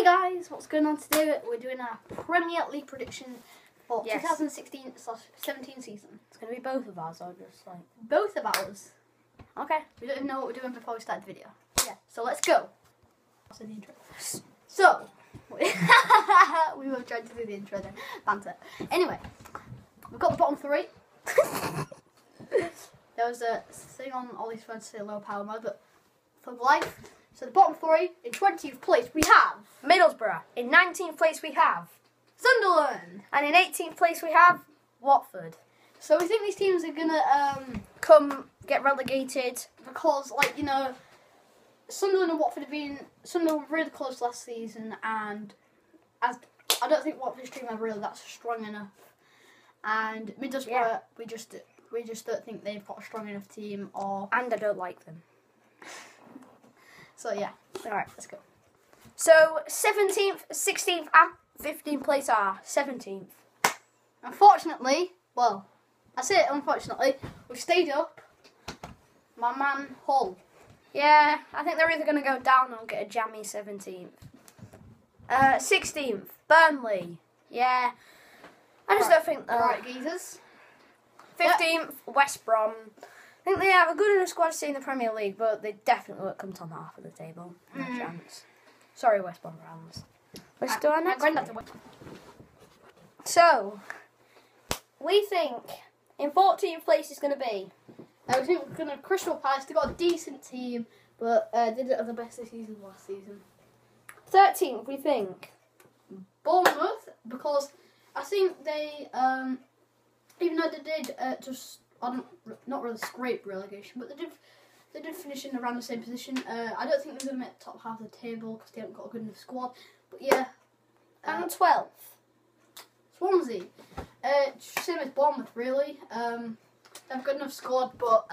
Hey guys, what's going on today? We're doing our Premier League prediction for 2016/17 season. It's going to be both of ours, or just like... Both of ours. Okay. We don't even know what we're doing before we start the video. Yeah, so let's go. That's the intro. So, we were trying to do the intro then. Banter. Anyway, we've got the bottom three. There was a thing on Ollie's phone to say low power mode, but for life. So the bottom three, in 20th place we have Middlesbrough. In 19th place we have Sunderland. And in 18th place we have Watford. So we think these teams are going to come get relegated. Because, like, you know, Sunderland and Watford Sunderland were really close last season, and I don't think Watford's team are really that strong enough. And Middlesbrough, we just don't think they've got a strong enough team, and I don't like them. So yeah, alright, let's go. So 17th, 16th and 15th place are 17th. Unfortunately, well, I say unfortunately, we've stayed up. My man Hull. Yeah, I think they're either going to go down or get a jammy 17th. 16th, Burnley. Yeah, I just don't think... Right, geezers. 15th, West Brom. I think they have a good enough squad to stay in the Premier League, but they definitely won't come top half of the table. No chance. Sorry, West Brom fans. Let's do our next one. So, we think in 14th place is going to be... I think we're going to Crystal Palace. They've got a decent team, but they didn't have the best this season last season. 13th, we think Bournemouth, because I think they, even though they did not really scrape relegation, but they did finish in around the same position. I don't think they're going to make the top half of the table because they haven't got a good enough squad. But yeah. And 12th. Swansea. Same as Bournemouth, really. They have a good enough squad, but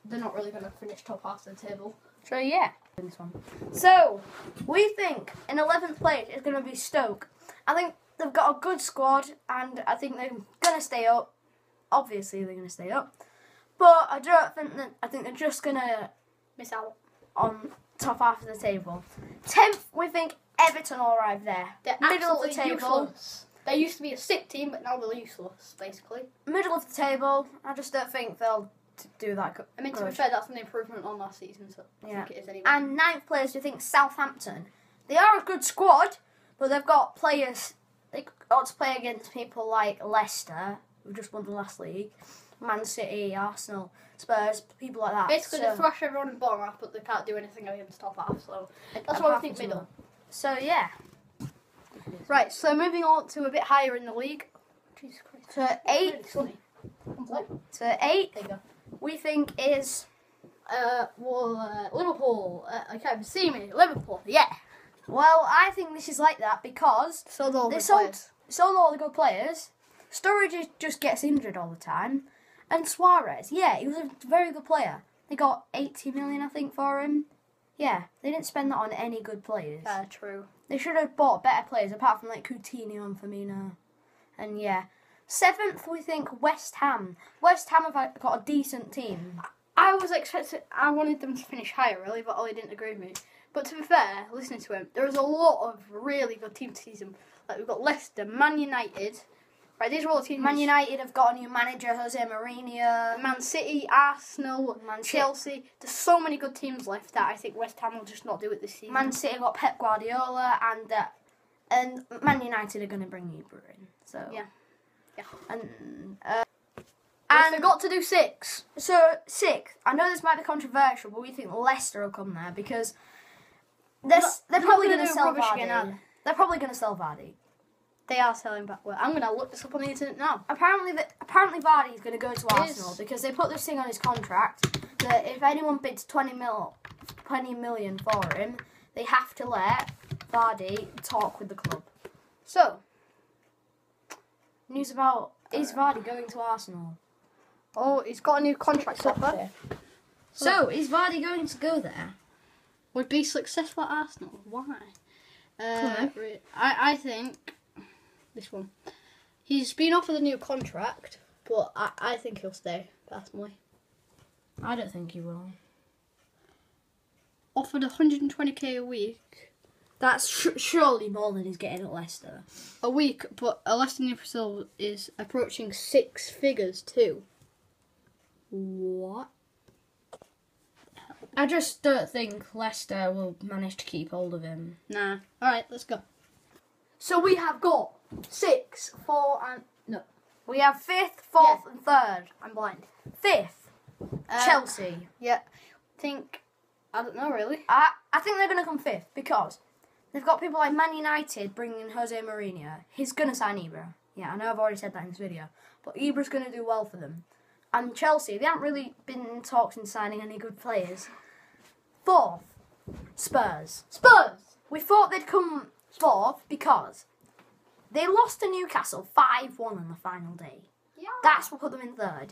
they're not really going to finish top half of the table. So yeah. This one. So, we think in 11th place is going to be Stoke. I think they've got a good squad, and I think they're going to stay up. Obviously, they're going to stay up. But I think they're just going to miss out on top half of the table. 10th, we think Everton will arrive there. They're middle of the table. Useless. They used to be a sick team, but now they're useless, basically. Middle of the table. I just don't think they'll do that. I mean, to be fair, that's an improvement on last season, so I think it is anyway. And 9th place, we think Southampton. They are a good squad, but they've got players. They ought to play against people like Leicester, who just won the last league, Man City, Arsenal, Spurs, people like that. Basically, they thrash everyone in bottom half, but they can't do anything against top half. So that's why we think middle. So yeah. Right. So moving on to a bit higher in the league. Jesus Christ. To 8th. To 8th. There you go. We think is Liverpool. I can't even see me. Liverpool. Yeah. Well, I think this is like that because they sold all the good players. Sturridge just gets injured all the time. And Suarez, yeah, he was a very good player. They got 80 million, I think, for him. Yeah, they didn't spend that on any good players. True. They should have bought better players, apart from, like, Coutinho and Firmino. And, yeah. 7th, we think, West Ham. West Ham have got a decent team. I wanted them to finish higher, really, but Ollie didn't agree with me. But to be fair, listening to him, there was a lot of really good teams this season. Like, we've got Leicester, Man United. Right, these are all the teams. Man United have got a new manager, Jose Mourinho. Man City, Arsenal, Chelsea. There's so many good teams left that I think West Ham will just not do it this season. Man City got Pep Guardiola, and Man United are going to bring Ibra in. So yeah. And we forgot to do 6. So 6th. I know this might be controversial, but we think Leicester will come there because they're probably going to sell Vardy. They're probably going to sell Vardy. They are selling back. Well, I'm going to look this up on the internet now. Apparently Vardy is going to go to Arsenal because they put this thing on his contract that if anyone bids 20 million for him, they have to let Vardy talk with the club. So, news about is Vardy going to Arsenal? Oh, he's got a new contract offer. So, is Vardy going to go there? Would be successful at Arsenal. Why? I think this one. He's been offered a new contract, but I think he'll stay, personally. I don't think he will. Offered 120k a week. That's surely more than he's getting at Leicester. A week, but Leicester Newcastle is approaching 6 figures too. What? I just don't think Leicester will manage to keep hold of him. Nah. Alright, let's go. So we have got 6, 4 and... No. We have 5th, 4th and 3rd. I'm blind. 5th, Chelsea. Yeah. I don't know really. I think they're going to come 5th because they've got people like Man United bringing in Jose Mourinho. He's going to sign Ibra. Yeah, I know I've already said that in this video. But Ibra's going to do well for them. And Chelsea, they haven't really been in talks in signing any good players. 4th, Spurs. We thought they'd come 4th because they lost to Newcastle 5-1 on the final day. Yeah. That's what put them in 3rd.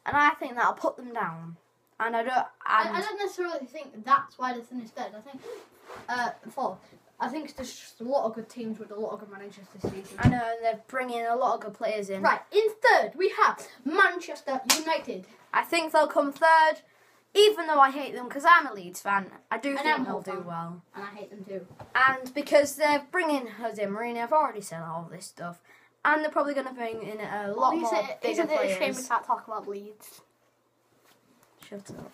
And I think that'll put them down. And I don't necessarily think that's why they finished 3rd. I think 4th. I think there's just a lot of good teams with a lot of good managers this season. I know, and they're bringing a lot of good players in. Right, in 3rd we have Manchester United. I think they'll come 3rd, even though I hate them because I'm a Leeds fan. I do think they'll do well. And I hate them too. And because they're bringing Jose Mourinho, I've already said all this stuff. And they're probably going to bring in a lot more bigger players. Isn't it a shame we can't talk about Leeds? Shut up.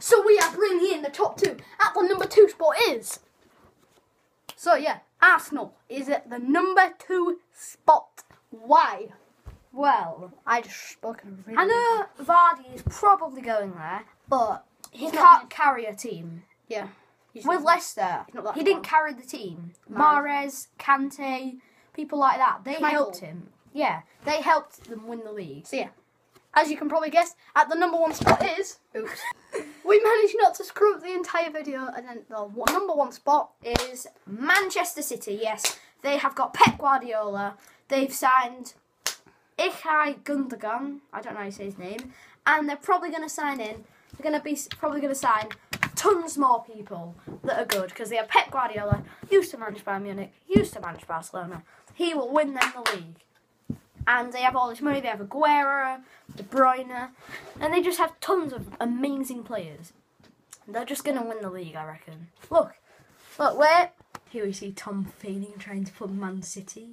So we are bringing in the top 2. At the number 2 spot is... So yeah, Arsenal is at the number 2 spot. Why? Well, I just spoke in a really... I know Vardy is probably going there, but he He's can't carry a team. Yeah. With Leicester, he didn't carry the team. Mahrez, Kante, people like that, they helped him. Yeah, they helped them win the league. So yeah, as you can probably guess, at the number 1 spot is... Oops. We managed not to screw up the entire video, and then the number 1 spot is Manchester City. Yes, they have got Pep Guardiola. They've signed Ilkay Gundogan. I don't know how you say his name. And they're probably going to sign in. They're going to be probably going to sign tons more people that are good because they have Pep Guardiola. Used to manage Bayern Munich. Used to manage Barcelona. He will win them the league. And they have all this money. They have Aguero, De Bruyne, and they just have tons of amazing players. They're just going to win the league, I reckon. Look, wait. Here we see Tom Feeling trying to put Man City.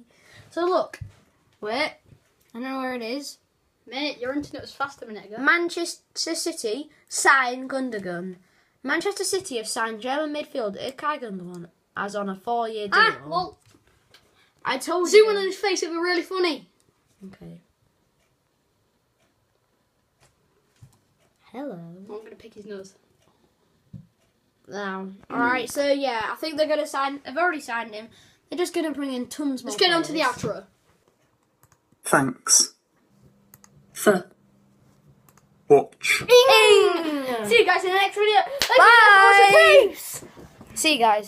So look, wait. I know where it is. Mate, your internet was fast a minute ago. Manchester City signed Gundogan. Manchester City have signed German midfielder Ilkay Gundogan as on a 4-year deal. Well, I told zoom you. in on his face, it'd be really funny. Okay. Hello. I'm going to pick his nose. Now, alright, so yeah, I think they're going to sign, they've already signed him. They're just going to bring in tons more Let's get on to the players. outro. Thanks. For Watch. See you guys in the next video. Bye. Peace. See you guys.